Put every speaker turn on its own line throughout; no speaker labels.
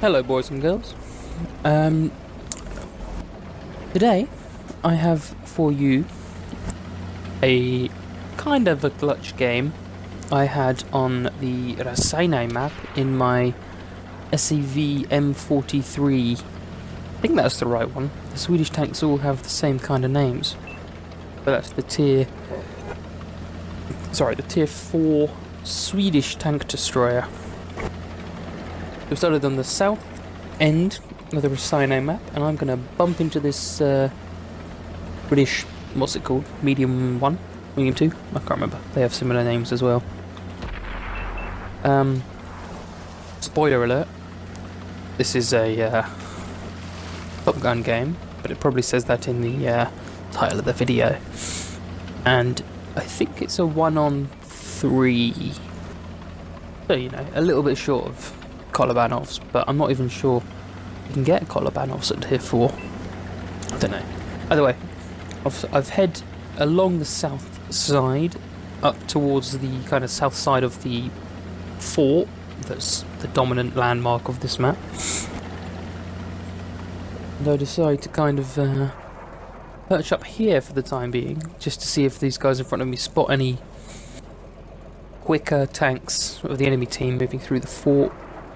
Hello boys and girls. Today I have for you a kind of a glitch game I had on the Rasainai map in my SEV M43. I think that's the right one. The Swedish tanks all have the same kind of names. But that's the tier 4 Swedish tank destroyer. We've started on the south end of the Rasainai map, and I'm going to bump into this British, what's it called? Medium 1? Medium 2? I can't remember. They have similar names as well. Spoiler alert. This is a Top Gun game, but it probably says that in the title of the video. And I think it's a 1-on-3. So, you know, a little bit short of Kolobanovs, but I'm not even sure you can get Kolobanovs at tier 4. I don't know. Either way, I've head along the south side up towards the kind of south side of the fort that's the dominant landmark of this map. And I decide to kind of perch up here for the time being, just to see if these guys in front of me spot any quicker tanks of the enemy team moving through the fort.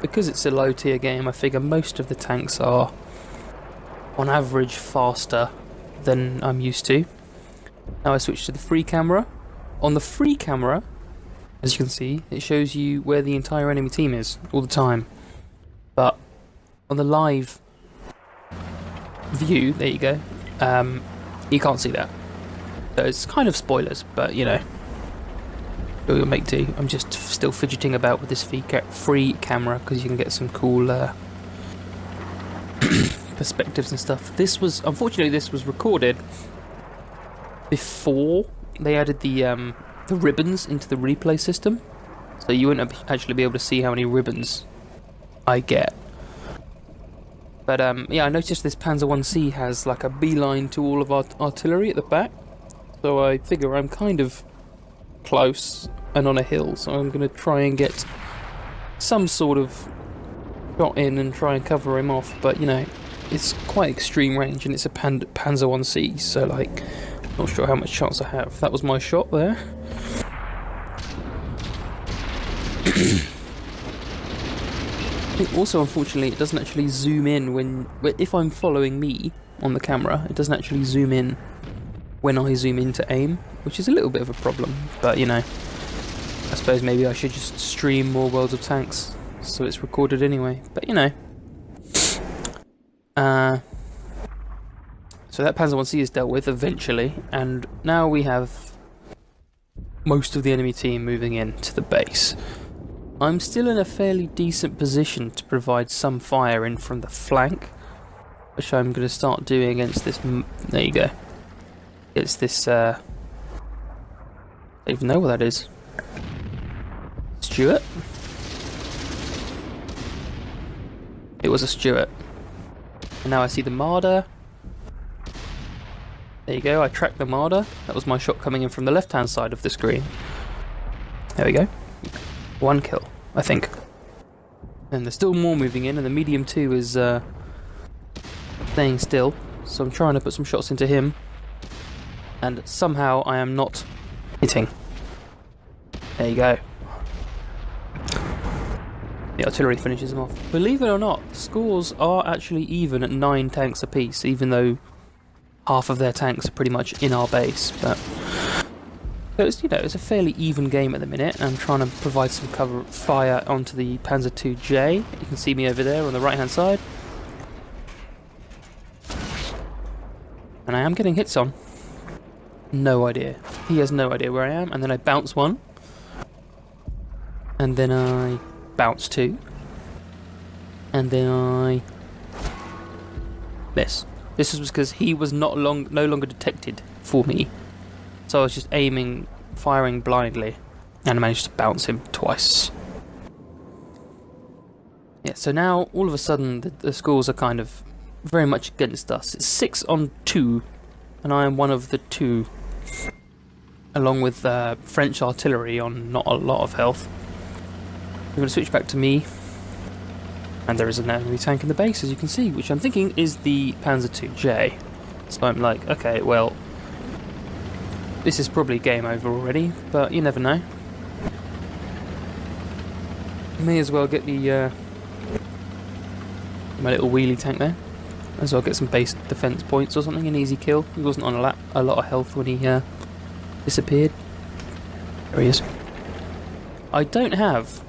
Because it's a low tier game, I figure most of the tanks are on average faster than I'm used to. Now I switch to the free camera. On the free camera, as you can see, it shows you where the entire enemy team is all the time. But on the live view, there you go, you can't see that. So it's kind of spoilers, but you know, you'll make do. I'm just still fidgeting about with this free camera because you can get some cool perspectives and stuff. Unfortunately, this was recorded before they added the ribbons into the replay system, so you wouldn't actually be able to see how many ribbons I get. But yeah, I noticed this Panzer 1C has like a beeline to all of our artillery at the back, so I figure I'm kind of close and on a hill, so I'm going to try and get some sort of shot in and try and cover him off. But you know, it's quite extreme range and it's a Panzer 1C, so like, not sure how much chance I have. That was my shot there. I think also, unfortunately, it doesn't actually zoom in if I'm following me on the camera. It doesn't actually zoom in when I zoom in to aim, which is a little bit of a problem. But you know, I suppose maybe I should just stream more Worlds of Tanks so it's recorded anyway. But you know, so that Panzer 1C is dealt with eventually, and now we have most of the enemy team moving in to the base. I'm still in a fairly decent position to provide some fire in from the flank, which I'm going to start doing against this. There you go. It's this. I don't even know what that is. Stuart? It was a Stuart. And now I see the Marder. There you go, I tracked the Marder. That was my shot coming in from the left-hand side of the screen. There we go. 1 kill, I think. And there's still more moving in, and the medium 2 is staying still. So I'm trying to put some shots into him. And somehow I am not hitting. There you go. The artillery finishes him off. Believe it or not, the scores are actually even at 9 tanks apiece, even though half of their tanks are pretty much in our base. But so it's, you know, it's a fairly even game at the minute. I'm trying to provide some cover fire onto the Panzer 2J. You can see me over there on the right hand side, and I am getting hits on. No idea. He has no idea where I am, and then I bounce one, and then I bounce 2, and then I miss. This was because he was no longer detected for me, so I was just firing blindly, and I managed to bounce him twice. Yeah, so now all of a sudden the scores are kind of very much against us. It's 6-on-2, and I am one of the 2, along with French artillery on not a lot of health. I'm going to switch back to me. And there is an enemy tank in the base, as you can see, which I'm thinking is the Panzer IIJ. So I'm like, okay, well, this is probably game over already, but you never know. May as well get the my little wheelie tank there. May as well get some base defense points or something, an easy kill. He wasn't on a lot of health when he disappeared. There he is. I don't have,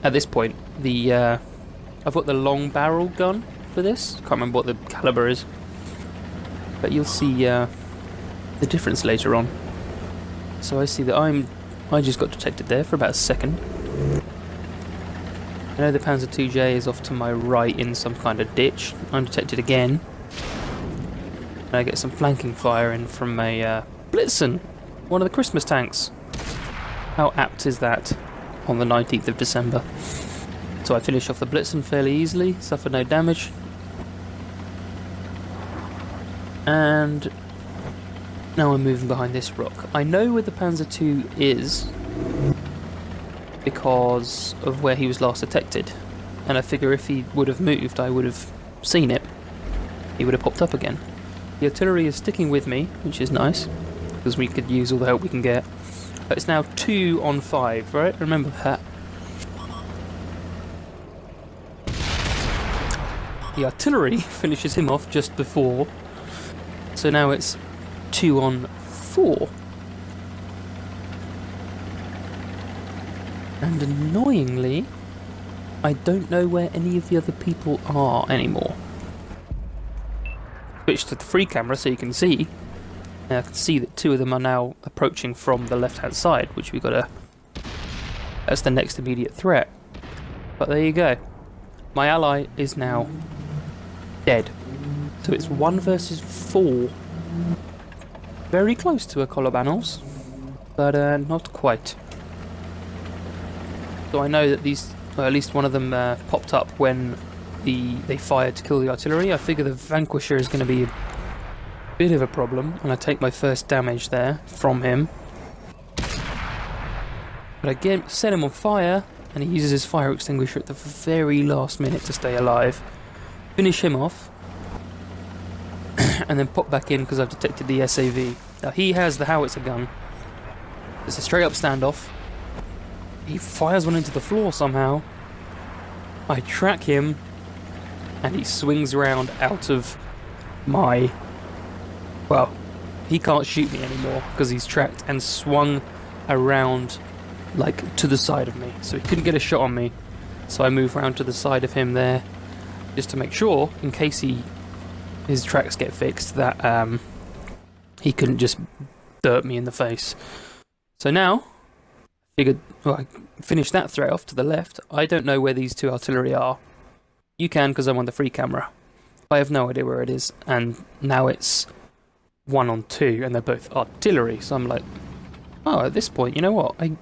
at this point, the I've got the long barrel gun for this. Can't remember what the caliber is, but you'll see the difference later on. So I see that I just got detected there for about a second. I know the Panzer IIJ is off to my right in some kind of ditch. I'm detected again. And I get some flanking fire in from a Blitzen, one of the Christmas tanks. How apt is that on the 19th of December? So I finish off the Blitzen fairly easily, suffer no damage. And now I'm moving behind this rock. I know where the Panzer II is because of where he was last detected. And I figure if he would have moved, I would have seen it. He would have popped up again. The artillery is sticking with me, which is nice, because we could use all the help we can get. But it's now 2 on 5, right? Remember that. The artillery finishes him off just before, so now it's 2 on 4. And annoyingly, I don't know where any of the other people are anymore. Switch to the free camera so you can see. Now I can see that 2 of them are now approaching from the left-hand side, which we gotta... That's the next immediate threat. But there you go. My ally is now dead. So it's 1 versus 4. Very close to a Kolobanov's, but not quite. So I know that these, well, at least one of them popped up when they fired to kill the artillery. I figure the Vanquisher is going to be a bit of a problem, and I take my first damage there from him. But again, set him on fire, and he uses his fire extinguisher at the very last minute to stay alive. Finish him off, and then pop back in because I've detected the SAV. Now he has the howitzer gun. It's a straight up standoff. He fires one into the floor somehow. I track him, and he swings around out of my... Well, he can't shoot me anymore because he's tracked and swung around, like, to the side of me. So he couldn't get a shot on me. So I move around to the side of him there, just to make sure, in case his tracks get fixed, that he couldn't just dirt me in the face. So now, figured, well, I finished that threat off to the left. I don't know where these 2 artillery are. You can, because I'm on the free camera. I have no idea where it is, and now it's 1 on 2, and they're both artillery. So I'm like, oh, at this point, you know what? I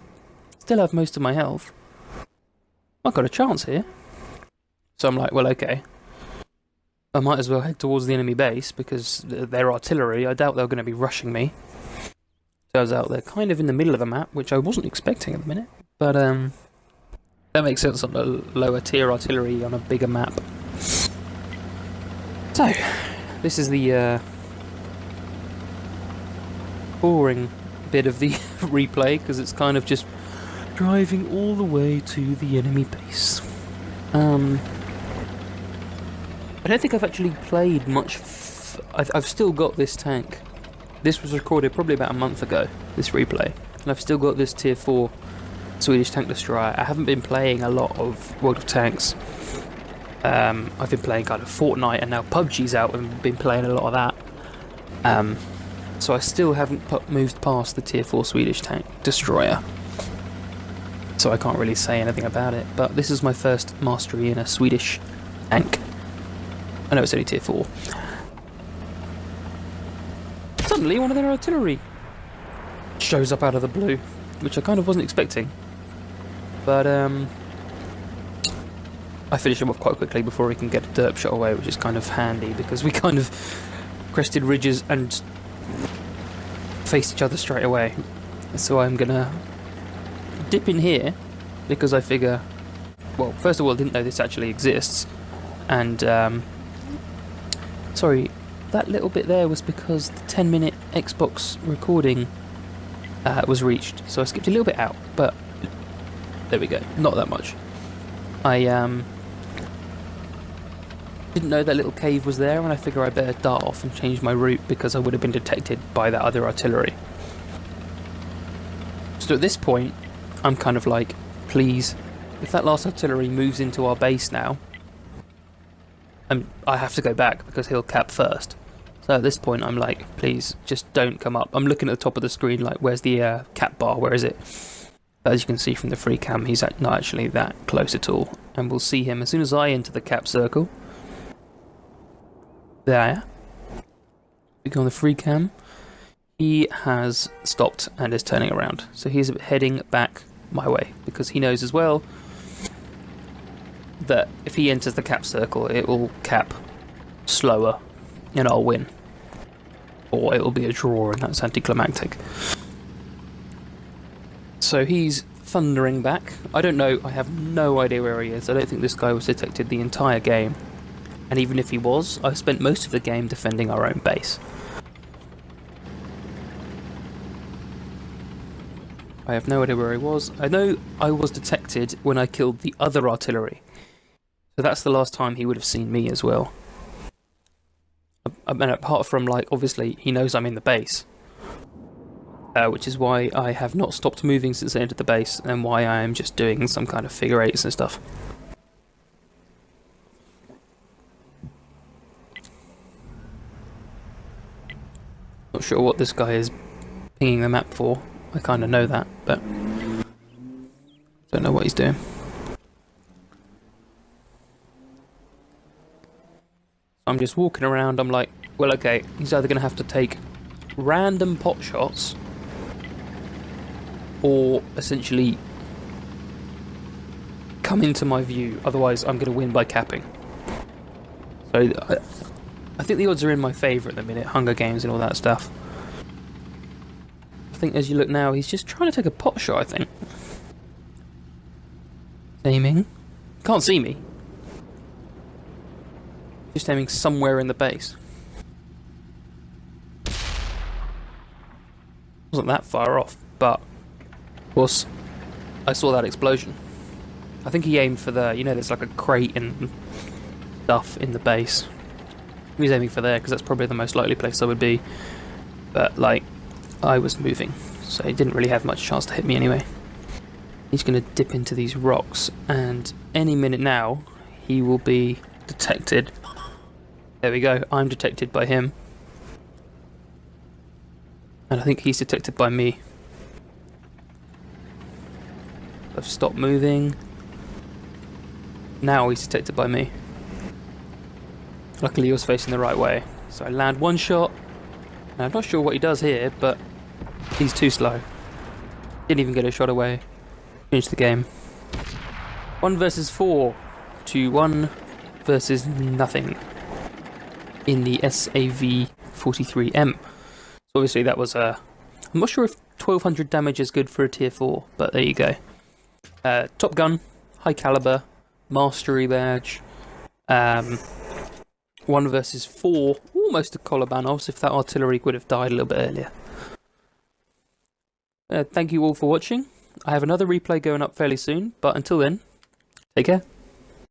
still have most of my health. I've got a chance here. So I'm like, well, okay. I might as well head towards the enemy base, because they're artillery. I doubt they're going to be rushing me. Turns out they're kind of in the middle of the map, which I wasn't expecting at the minute. But that makes sense on the lower tier artillery on a bigger map. So, this is the boring bit of the replay, because it's kind of just driving all the way to the enemy base. I don't think I've actually played much... I've still got this tank. This was recorded probably about a month ago, this replay. And I've still got this tier 4 Swedish tank destroyer. I haven't been playing a lot of World of Tanks. I've been playing kind of Fortnite, and now PUBG's out and been playing a lot of that. So I still haven't moved past the tier 4 Swedish tank destroyer. So I can't really say anything about it. But this is my first mastery in a Swedish tank. I know it's only tier 4. Suddenly one of their artillery shows up out of the blue, which I kind of wasn't expecting. But I finish him off quite quickly before he can get a derp shot away, which is kind of handy because we kind of crested ridges and faced each other straight away. So I'm gonna dip in here because I figure well, first of all, I didn't know this actually exists, and sorry, that little bit there was because the 10-minute Xbox recording was reached, so I skipped a little bit out, but there we go, not that much. I didn't know that little cave was there, and I figure I better dart off and change my route because I would have been detected by that other artillery. So at this point, I'm kind of like, please, if that last artillery moves into our base now, I have to go back because he'll cap first. So at this point, I'm like, please, just don't come up. I'm looking at the top of the screen, like, where's the cap bar? Where is it? But as you can see from the free cam, he's not actually that close at all. And we'll see him as soon as I enter the cap circle. There. We go on the free cam. He has stopped and is turning around. So he's heading back my way because he knows as well that if he enters the cap circle, it will cap slower and I'll win. Or it will be a draw and that's anticlimactic. So he's thundering back. I don't know, I have no idea where he is. I don't think this guy was detected the entire game. And even if he was, I've spent most of the game defending our own base. I have no idea where he was. I know I was detected when I killed the other artillery. So that's the last time he would have seen me as well. And apart from, like, obviously, he knows I'm in the base. Which is why I have not stopped moving since I entered the base, and why I am just doing some kind of figure eights and stuff. Not sure what this guy is pinging the map for. I kind of know that, but don't know what he's doing. I'm just walking around, I'm like, well, okay, he's either going to have to take random pot shots or essentially come into my view, otherwise I'm going to win by capping. So I think the odds are in my favour at the minute, Hunger Games and all that stuff. I think as you look now, he's just trying to take a pot shot, I think. Aiming. Can't see me. Just aiming somewhere in the base. Wasn't that far off, but of course I saw that explosion. I think he aimed for the, you know, there's like a crate and stuff in the base. He was aiming for there because that's probably the most likely place I would be. But like, I was moving, so he didn't really have much chance to hit me anyway. He's going to dip into these rocks, and any minute now he will be detected. There we go, I'm detected by him. And I think he's detected by me. I've stopped moving. Now he's detected by me. Luckily he was facing the right way. So I land one shot. And I'm not sure what he does here, but he's too slow. Didn't even get a shot away. Finish the game. 1 versus 4 to 1 versus nothing in the SAV-43M. So obviously that was I'm not sure if 1200 damage is good for a tier 4, but there you go. Top gun, high caliber, mastery badge. 1 versus 4, almost a Kolobanovs if that artillery would have died a little bit earlier. Thank you all for watching. I have another replay going up fairly soon, but until then, take care.